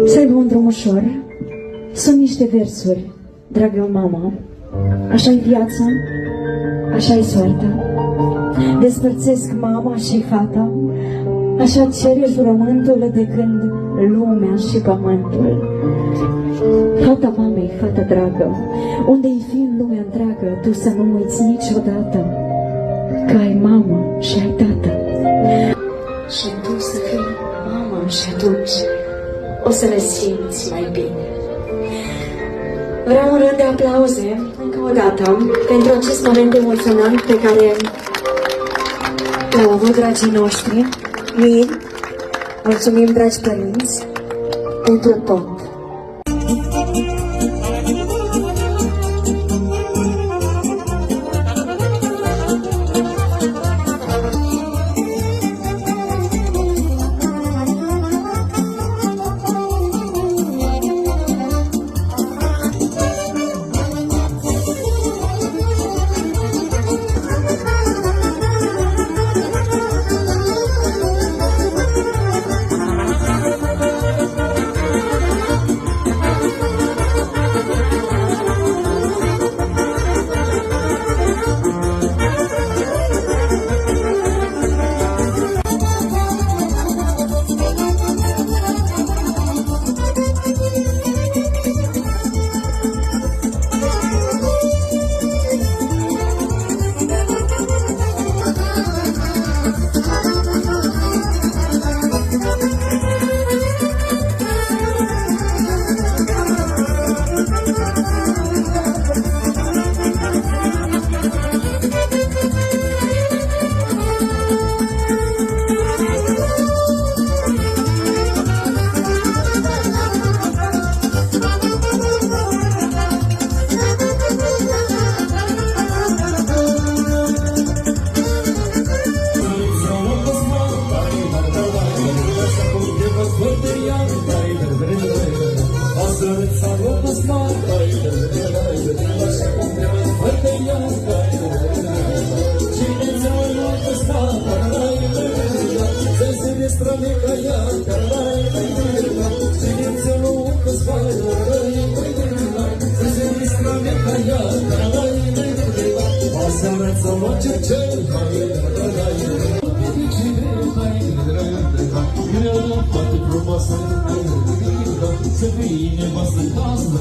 Să aibă un drum ușor. Sunt niște versuri, dragă mama. Așa-i viața, așa-i soarta. Despărțesc mama și fata, așa cere jurământul de când lumea și pământul. Fata mamei, fata dragă, unde-i fi în lumea întreagă, tu să nu uiți niciodată că ai mamă și ai tată. Și tu să fii mamă și atunci o să le simți mai bine. Vreau un rând de aplauze, încă o dată, pentru acest moment emoționant pe care l-au avut dragii noștri. Mii, mulțumim, dragi părinți, pentru tot. Să fie nevastă casă,